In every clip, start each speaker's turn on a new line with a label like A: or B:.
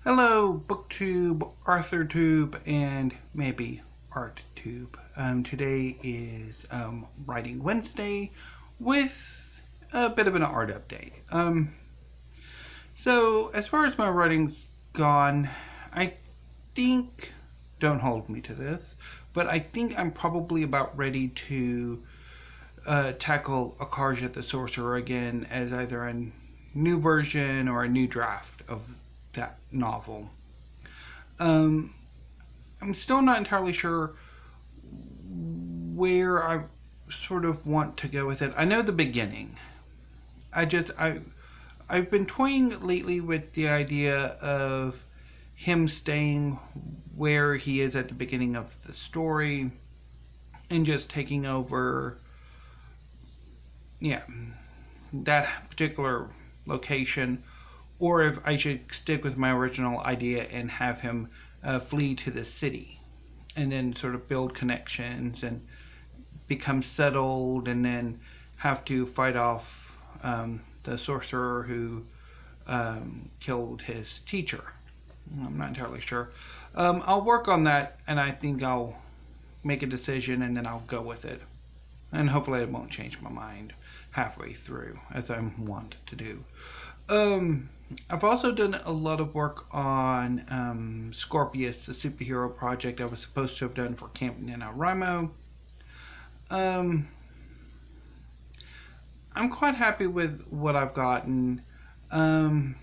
A: Hello, BookTube, ArthurTube, and maybe ArtTube. Today is Writing Wednesday with a bit of an art update. So as far as my writing's gone, I think, don't hold me to this, but I think I'm probably about ready to tackle Akarja the Sorcerer again as either a new version or a new draft of that novel. Um, I'm still not entirely sure where I sort of want to go with it. I know the beginning. I've been toying lately with the idea of him staying where he is at the beginning of the story and just taking over, yeah, that particular location, or if I should stick with my original idea and have him flee to the city and then sort of build connections and become settled and then have to fight off the sorcerer who killed his teacher. I'm not entirely sure. I'll work on that, and I think I'll make a decision and then I'll go with it. And hopefully, I won't change my mind halfway through, as I want to do. Um, I've also done a lot of work on Scorpius, the superhero project I was supposed to have done for Camp NaNoWriMo. Um, I'm quite happy with what I've gotten. Um,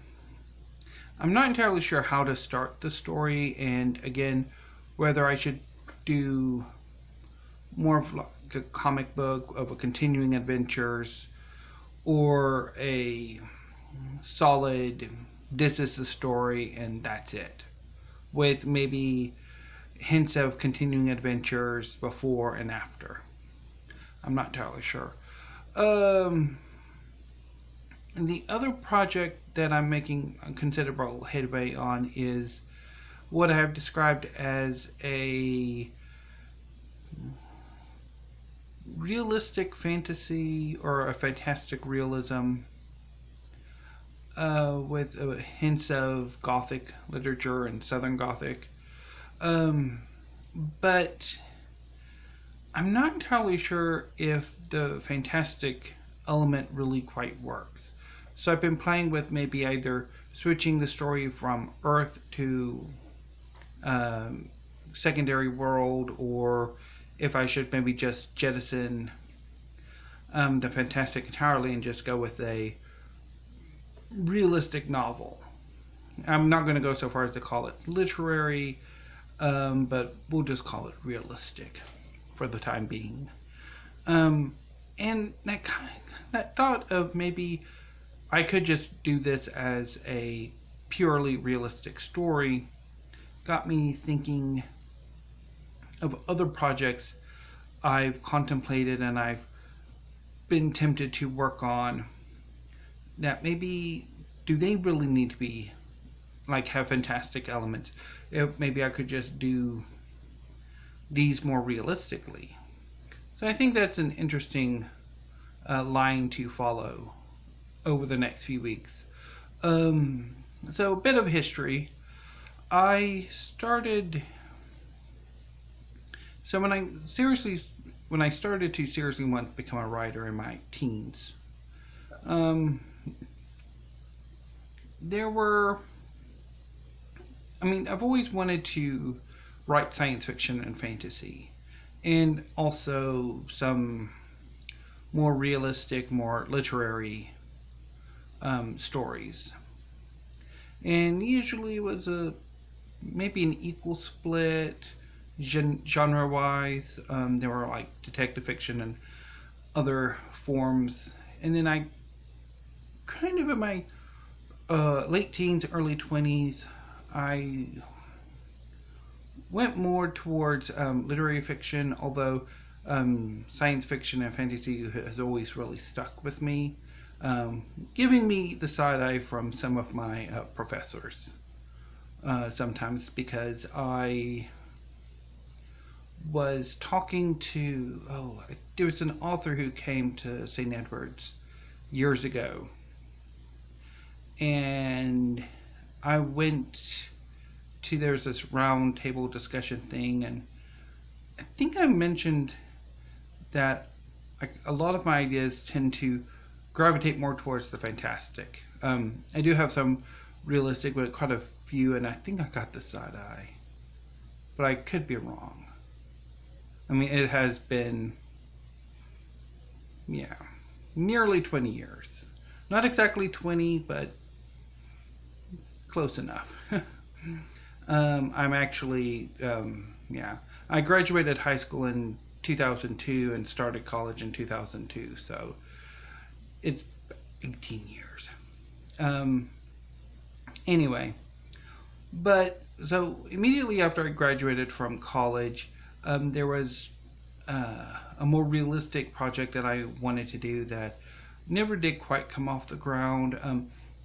A: I'm not entirely sure how to start the story, and again, whether I should do more of like a comic book of a continuing adventures or a solid this is the story and that's it, with maybe hints of continuing adventures before and after. I'm not entirely sure. Um, and the other project that I'm making considerable headway on is what I have described as a realistic fantasy or a fantastic realism with hints of Gothic literature and Southern Gothic. Um, but I'm not entirely sure if the fantastic element really quite works. So I've been playing with maybe either switching the story from Earth to um, secondary world, or if I should maybe just jettison the fantastic entirely and just go with a realistic novel. I'm not going to go so far as to call it literary, but we'll just call it realistic for the time being. Um, and that thought of maybe I could just do this as a purely realistic story got me thinking of other projects I've contemplated and I've been tempted to work on that maybe do they really need to be like have fantastic elements? If maybe I could just do these more realistically. So I think that's an interesting line to follow over the next few weeks. Um, so a bit of history. I started. So when I started to seriously want to become a writer in my teens, um, there were. I mean, I've always wanted to write science fiction and fantasy, and also some more realistic, more literary stories. And usually it was a maybe an equal split genre wise. There were like detective fiction and other forms. And then I kind of in my late teens, early 20s, I went more towards literary fiction, although science fiction and fantasy has always really stuck with me, giving me the side eye from some of my professors sometimes because I was talking to, there was an author who came to St. Edward's years ago, and I went to, there's this round table discussion thing, and I think I mentioned that a lot of my ideas tend to gravitate more towards the fantastic. I do have some realistic, but quite a few, and I think I got the side eye, but I could be wrong. I mean, it has been, yeah, nearly 20 years. Not exactly 20, but close enough. I'm actually, yeah, I graduated high school in 2002 and started college in 2002, so it's 18 years. Um, anyway, but so immediately after I graduated from college, there was a more realistic project that I wanted to do that never did quite come off the ground.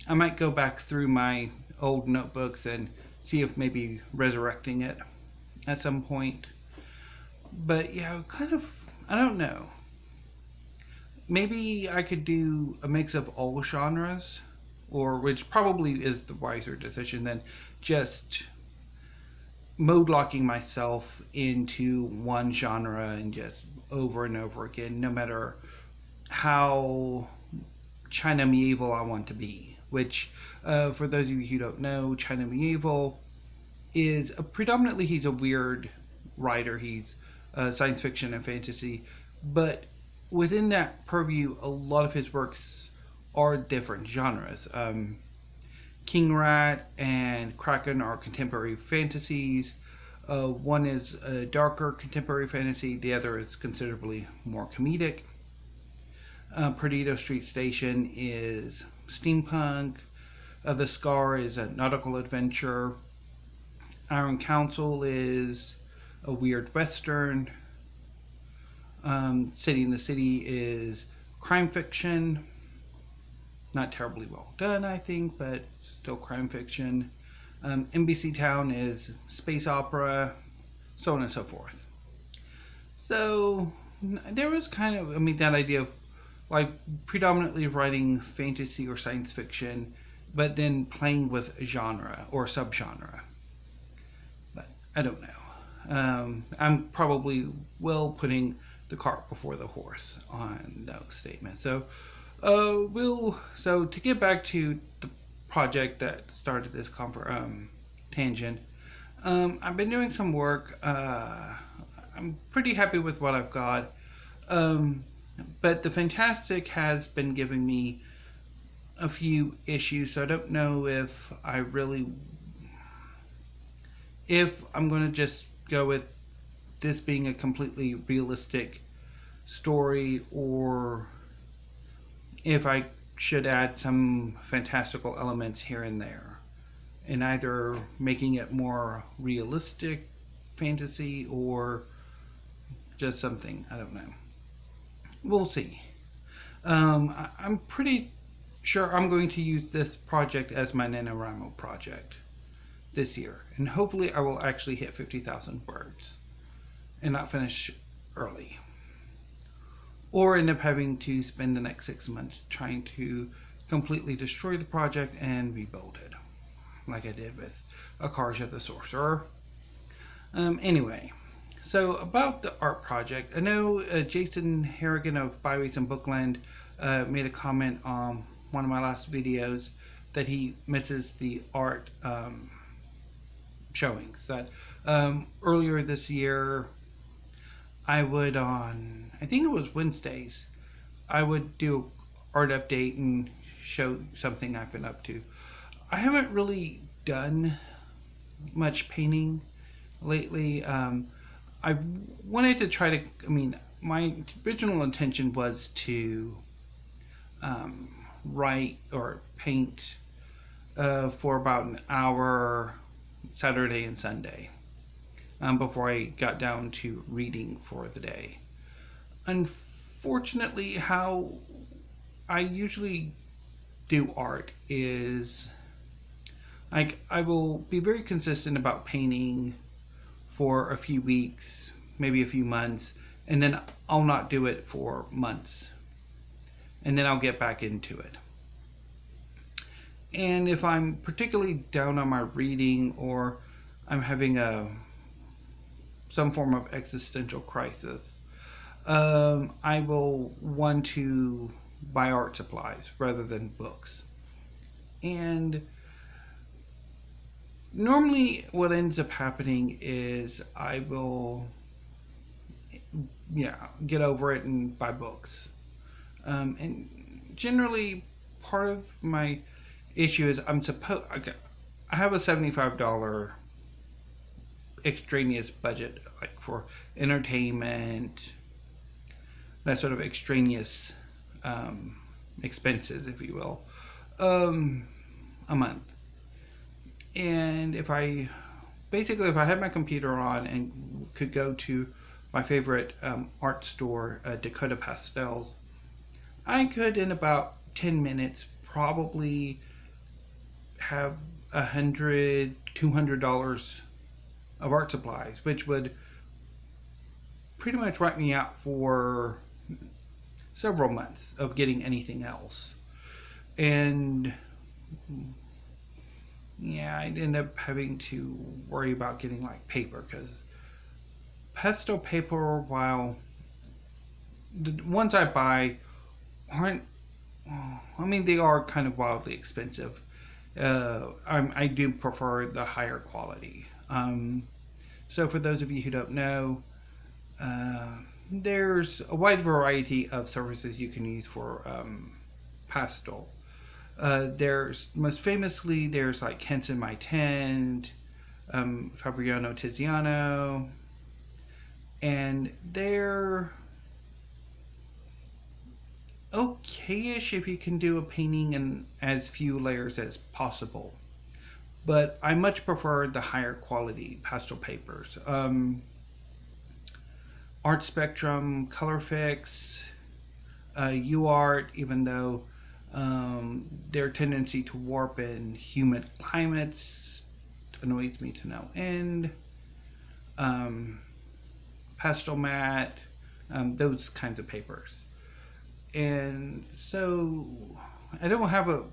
A: I might go back through my old notebooks and see if maybe resurrecting it at some point. But yeah, kind of, I don't know. Maybe I could do a mix of all genres, or which probably is the wiser decision than just mode locking myself into one genre and just over and over again, no matter how China medieval I want to be. Which, for those of you who don't know, China medieval is predominantly he's a weird writer. He's science fiction and fantasy, but within that purview, a lot of his works are different genres. King Rat and Kraken are contemporary fantasies. One is a darker contemporary fantasy, the other is considerably more comedic. Perdido Street Station is steampunk. The Scar is a nautical adventure. Iron Council is a weird western. City in the City is crime fiction. Not terribly well done, I think, but still crime fiction. NBC Town is space opera, so on and so forth. So there was kind of, I mean, that idea of like predominantly writing fantasy or science fiction, but then playing with genre or subgenre. But I don't know. I'm probably putting the cart before the horse on those statements. So so to get back to the project that started this tangent, I've been doing some work. I'm pretty happy with what I've got. But the Fantastic has been giving me a few issues, so I don't know if I'm going to just go with this being a completely realistic story, or if I should add some fantastical elements here and there, and either making it more realistic fantasy or just something, I don't know. We'll see. I'm pretty sure I'm going to use this project as my NaNoWriMo project this year, and hopefully I will actually hit 50,000 words and not finish early, or end up having to spend the next 6 months trying to completely destroy the project and rebuild it, like I did with Akarja the Sorcerer. Anyway, so about the art project, I know Jason Harrigan of Byways and Bookland made a comment on one of my last videos that he misses the art showings. That earlier this year, I would I think it was Wednesdays, I would do art update and show something I've been up to. I haven't really done much painting lately. I've wanted to try to, I mean, my original intention was to write or paint for about an hour Saturday and Sunday before I got down to reading for the day. Unfortunately, how I usually do art is like I will be very consistent about painting for a few weeks, maybe a few months, and then I'll not do it for months, and then I'll get back into it. And if I'm particularly down on my reading, or I'm having some form of existential crisis, I will want to buy art supplies rather than books. And normally, what ends up happening is I will, yeah, get over it and buy books. And generally, part of my issue is I have a $75 extraneous budget, like for entertainment, that sort of extraneous expenses, if you will, um, a month. And if I had my computer on and could go to my favorite art store, Dakota Pastels, I could in about 10 minutes probably have $200 of art supplies, which would pretty much write me out for several months of getting anything else. And yeah, I'd end up having to worry about getting like paper, because pastel paper, while the ones I buy aren't, I mean, they are kind of wildly expensive. I do prefer the higher quality. So, for those of you who don't know, uh, there's a wide variety of surfaces you can use for pastel. There's most famously there's like Henson My Tint, Fabriano Tiziano, and they're okay-ish if you can do a painting in as few layers as possible. But I much prefer the higher quality pastel papers. Art Spectrum, Colorfix, UArt, even though their tendency to warp in humid climates annoys me to no end. Um, Pastel Mat, those kinds of papers. And so I don't have a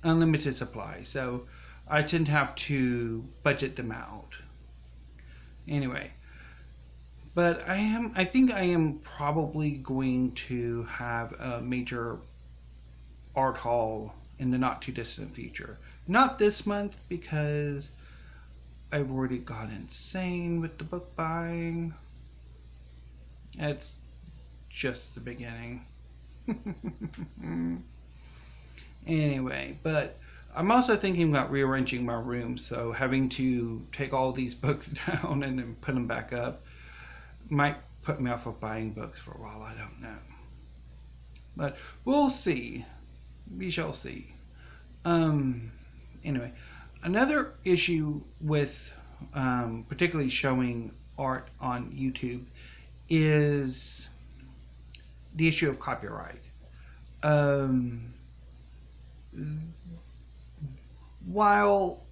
A: unlimited supply, so I tend to have to budget them out. Anyway, but I think I am probably going to have a major art haul in the not too distant future. Not this month, because I've already gone insane with the book buying. It's just the beginning. Anyway, but I'm also thinking about rearranging my room, so having to take all these books down and then put them back up might put me off of buying books for a while. I don't know. But we'll see. We shall see. Anyway, another issue with particularly showing art on YouTube is the issue of copyright. Um, while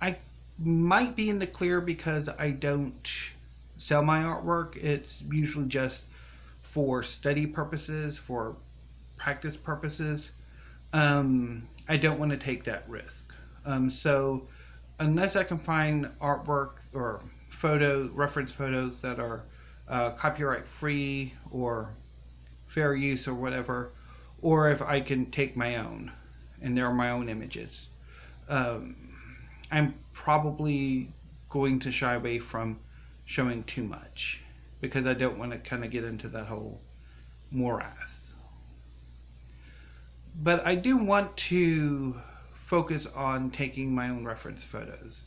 A: I might be in the clear because I don't sell my artwork, it's usually just for study purposes, for practice purposes. I don't want to take that risk. So unless I can find artwork or reference photos that are copyright free or fair use or whatever, or if I can take my own and they're my own images, um, I'm probably going to shy away from showing too much, because I don't want to kind of get into that whole morass. But I do want to focus on taking my own reference photos.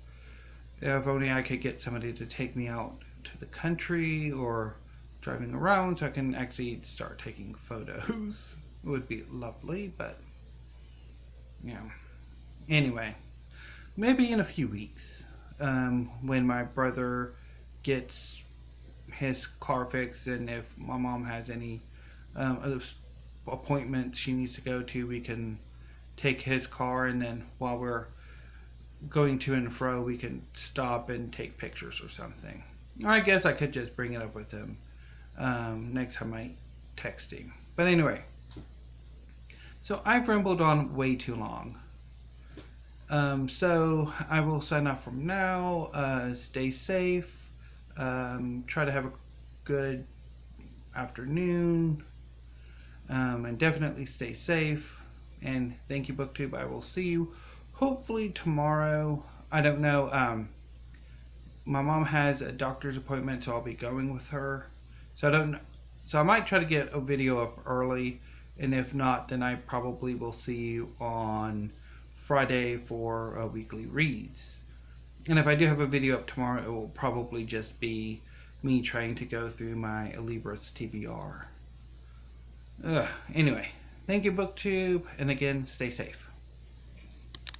A: If only I could get somebody to take me out to the country or driving around so I can actually start taking photos. It would be lovely, but yeah. Anyway, maybe in a few weeks, when my brother gets his car fixed, and if my mom has any other appointments she needs to go to, we can take his car, and then while we're going to and fro, we can stop and take pictures or something. Or I guess I could just bring it up with him next time I text him. But anyway, so I've rambled on way too long. So I will sign off from now. Stay safe. Try to have a good afternoon. And definitely stay safe. And thank you, BookTube. I will see you hopefully tomorrow. I don't know. My mom has a doctor's appointment, so I'll be going with her. So I don't know. So I might try to get a video up early, and if not, then I probably will see you on Friday for weekly reads. And if I do have a video up tomorrow, it will probably just be me trying to go through my Libris TBR. Anyway, thank you, BookTube, and again, stay safe.